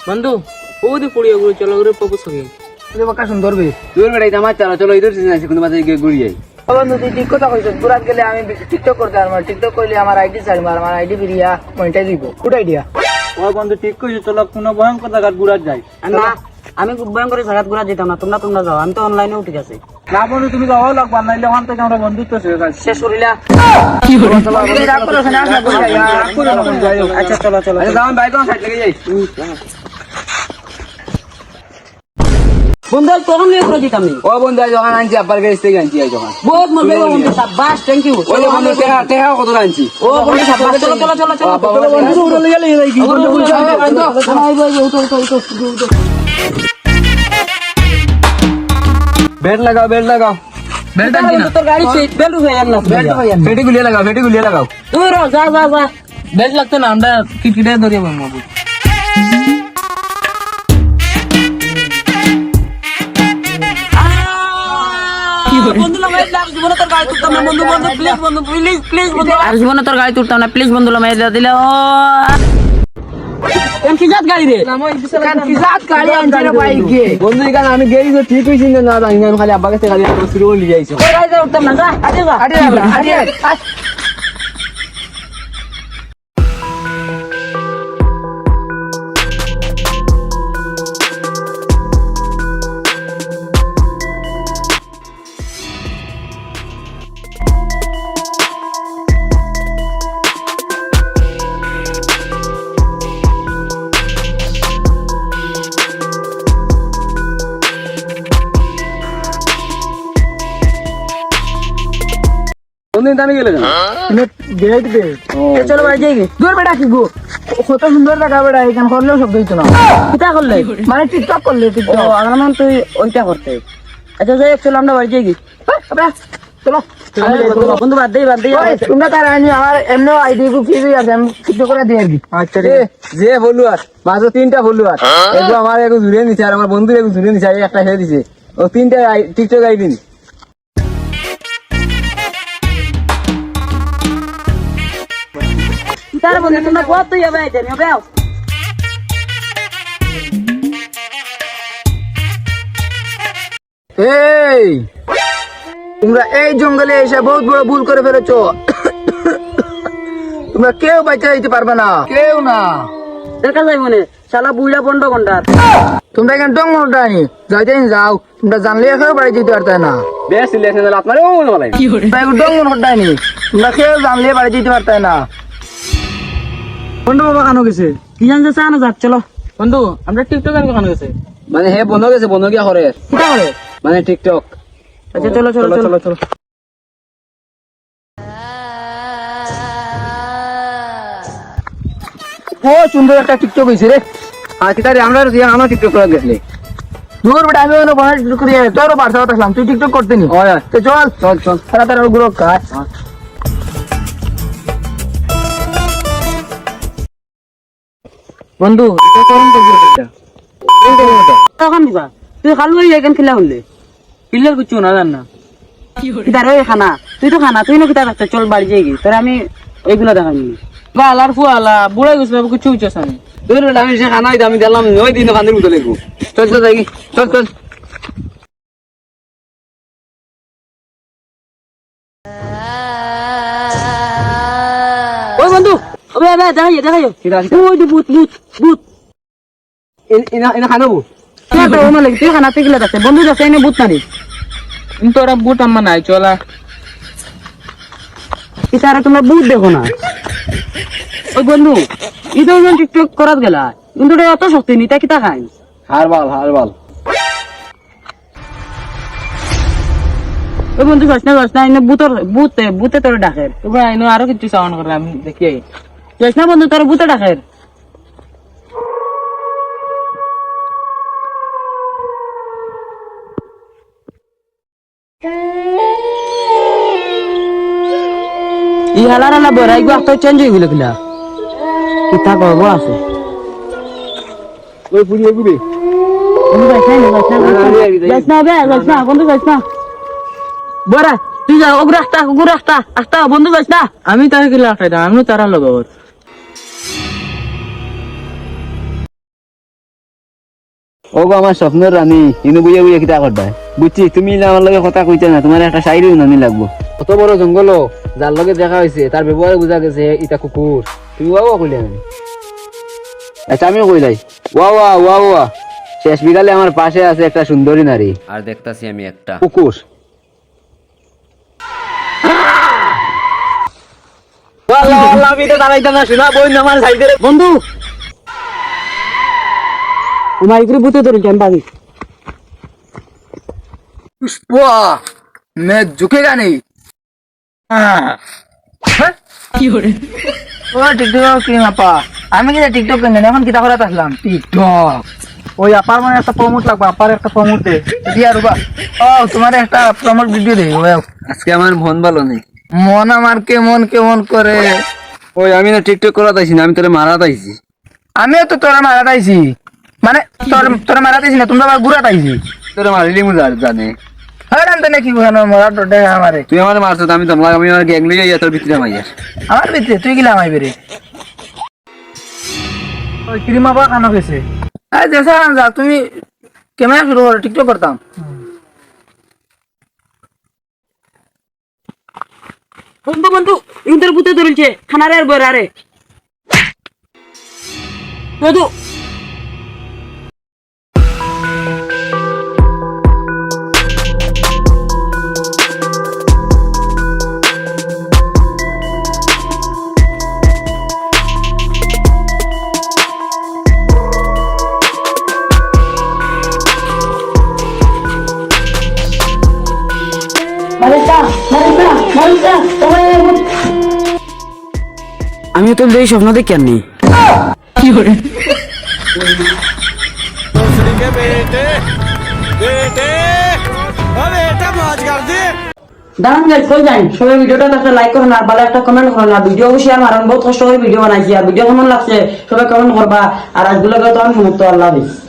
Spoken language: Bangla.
বন্ধু ওদি পুড়িয়ে গুলো চলো ওরে পপু সঙ্গে তুই বাকা সুন্দর বে দূর বেড়াই আমার চালা চলো ইধর সিজন আছে কোন মাঝে গিয়ে ঘুরি যাই বন্ধু তুই ঠিক কথা কইছ দুরাত গেলে আমি টিকটক করতে আর টিকটক করলে আমার আইডি ছাড়ব আর আমার আইডি বিরিয়া মনিটাইজ দিব গুড আইডিয়া ও বন্ধু ঠিক কইছো চলো কোন ভয়ঙ্কর জায়গা ঘুরার যাই না আমি ভয়ঙ্কর জায়গা ঘুরা যেতাম না তোমরা যাও আমি তো অনলাইনে উঠে গেছি না বন্ধু তুমি যাও লাগবা নাইলে ওখান থেকে আমরা বন্ধুত্ব শেষ আছে শেষ করিলা রাগ করো না না আচ্ছা চলো চলো আচ্ছা যাও বাইক সাইড লেগে যাই বন্ধু তখন নিয়ে করে দিতাম ও বন্ধু আজ ওখানে আনছি আব্বার কাছ থেকে আনছি আজ ওখানে বহুত মজা বন্ধু সাবাস থ্যাংক ইউ ওই যে বন্ধু টেকা কত আনছি ও বন্ধু সাবাস চলো চলো চলো চলো বন্ধু উড়ে গেলে এই কি বন্ধু বেল্ট লাগাও বেল্ট লাগাও বেলটা কি না তোর গাড়ি সিট বেল্ট হয়ে গেল বেটি গুলিয়ে লাগাও তুই র যা যা যা বেল্ট লাগতো না আমরা টিকিটে ধরে বলবো বন্ধু লাগাই দাও জীবনে তোর গাড়ি তুলতাম না বন্ধু বন্ধু প্লিজ বন্ধু প্লিজ বন্ধু আর জীবনে তোর গাড়ি তুলতাম না প্লিজ বন্ধু লাগাই দিলে ও এম কি জাত গাড়ি রে কান কি জাত গাড়ি আনছে বাইক গে বন্ধু এখানে আমি গেই তো ঠিক হইছি না জানি না আমি খালি আব্বার কাছে গাড়ি শুরু করে নিয়ে যাইছো তোর গাড়ি উঠতাম না যা আজে যা আরে বন্ধু দামি গেলে কেন গেট দে চলো বাড়ি যাই গে দূর বেটা কি গো কত সুন্দর জায়গা বেটা এখান করলেও শব্দ হইতো না কিটা করলে মানে টিকটক করলে ও টিকটক আমার মন তুই ওইটা করতে আচ্ছা যাই চলো আমরা বাড়ি যাই গে চলো বন্ধু বাদ দেই তোমরা তার আনি আমার এমনি আইডি কো ফ্রি আছে আমি টিকটক করে দিয়ে দিই আচ্ছা যে ফলোয়ার মাত্র 3টা ফলোয়ার এগো আমার এগো জুড়ে নিছে আর আমার বন্ধু এগো জুড়ে নিছে একটা হে দিছে ও 3টা টিকটক আইডি নি তার বন্ধু তোমরা কত তুই হবে জানি হবে এই তোমরা এই জঙ্গলে এসে বহুত বড় ভুল করে ফেলেছো তোমরা কেউ বাঁচা দিতে পারবে না কেউ না দেখা যাই মনে শালা বুইড়া বন্ধ ঘন্টা তোমরা এখানে ডং মনে যাইতে যাও তোমরা জানলে কেউ বাড়ি যেতে পারতে না বেশ সিলেকশন হলো আপনার ও বলে তোমরা ডং মনে হটায়নি তোমরা কেউ জানলে বাড়ি যেতে পারতে না বন্ধু বাবা কানো গেছে কি জানতে চা না যাক চলো বন্ধু আমরা টিকটক আনবো কানো গেছে মানে হে বন্ধ গেছে বন্ধ গিয়া করে কিটা করে মানে টিকটক আচ্ছা চলো চলো চলো চলো ও সুন্দর একটা টিকটক হয়েছে রে আচ্ছা তাহলে আমরা আমরা টিকটক করে গেছলে দূর বেটা আমি ওখানে বানাই টিকটক করি তোরও বাড়তে আসলাম তুই টিকটক করতে নি হয় তো চল চল চল তাড়াতাড়ি গ্রুপ কাজ বন্ধু এটা করুন তো তখন দিবা তুই খালু হই এখান খেলা হলে পিলার কিছু না জান না কিতার ওই খানা তুই তো খানা তুই না কিতার রাখতে চল বাড়ি যাই গিয়ে তোর আমি এইগুলো দেখাই গালার ফুয়ালা বুড়া গেছে বাবু কিছু উঠছে আমি দূর বেটা আমি সে খানা আমি দিলাম ওই দিন কান্দের মতো লেগো চল চল যাই চল চল ওই বন্ধু ওবে ওবে দেখাইও ঠিক আছে ওই দি ভূত ভূত ভূত এনা খানাবো না তো ওনা লাগি তুই খানা থেকে লাগছে বন্ধু যাচ্ছে এনে ভূত নানি কিন্তু ওরা বুট আম্মা নাই চলা কিতারে তোমরা ভূত দেখো না ওই বন্ধু ইদো জন টিকটক করাত গেলা কিন্তু এটা অত শক্তি নি তা কিতা খাই হারবাল ওই বন্ধু যাস না এনে ভূতে তোর ডাকে তোমরা আইনো আরো কিছু সাউন্ড করে আমি দেখি যাস না বন্ধু তোর ভূতে ডাকে ই হালার হালা বড়াই গো একটা চেঞ্জ হয়ে গেল কিলা কিতা করব আছে ওই পুরি এগুবে বন্ধু যাস না বন্ধু যাস না বড়া তুই যা ওগুলো আস্তা বন্ধু যাস না আমি তার কি লাগাইতাম আমি তারা লগর ও গো আমার স্বপ্নের রানী ইনু বুঝে বুঝে কিতা করবা বুঝছি তুমি আমার লগে কথা কইতে না তোমার একটা শাইরি উনানি লাগবো কত বড় জঙ্গল যার লগে দেখা হয়েছে তার ব্যবহারে বোঝা গেছে ইটা কুকুর তুমি ওয়া ওয়া কইলে না আচ্ছা আমিও কইলাই ওয়া ওয়া ওয়া ওয়া শেষ বিকালে আমার পাশে আছে একটা সুন্দরী নারী আর দেখতাছি আমি একটা কুকুর আল্লাহ আল্লাহ আমি তো দাঁড়াইতাম না শোনা বই আমার সাইডে বন্ধু আমার ইকরে বুতে ধরে কেন বাড়ি पुष्पा मैं झुकेगा नहीं টিকটক কি আপা আমি কি টিকটক কেন এখন কিতা করা আসলাম টিকটক ওই আপার মানে একটা প্রমোট লাগবে আপার একটা প্রমোট দে দিয়া রুবা ও তোমার একটা প্রমোট ভিডিও দে আজকে আমার মন ভালো নেই মন আমার কেমন কেমন করে ওই আমি না টিকটক করা তাইছি না আমি তোরে মারা তাইছি আমিও তো তোরা মারা তাইছি মানে তোরা মারা তাইছি না তোমরা আবার গুড়া তাইছি তোরে মারিলি মু জানে হ্যাঁ জানতে নাকি বুঝানো মরা টোটে আমারে তুই আমার মারছ আমি তোমরা আমি আমার গ্যাং লইয়া ইয়া তোর ভিতরে মাইয়া আমার ভিতরে তুই গিলা আমায় বেরে ওই ক্রিমা বা কানো গেছে আরে দেশা যা তুমি ক্যামেরা শুরু করো টিকটক করতাম বন্ধু বন্ধু ইন্টার বুতে ধরেছে খানারে আর বরারে বন্ধু আমি তো এই স্বপ্ন দেখি আর নেই কি করে দাঁড়ান গাইস কই যাই সবাই ভিডিওটা একটা লাইক করুন আর ভালো একটা কমেন্ট করুন আর ভিডিও শেয়ার মারুন বহুত কষ্ট করে ভিডিও বানাইছি আর ভিডিও কেমন লাগছে সবাই কমেন্ট করবা আর আজগুলো তো আমি মুক্ত আল্লাহ হাফেজ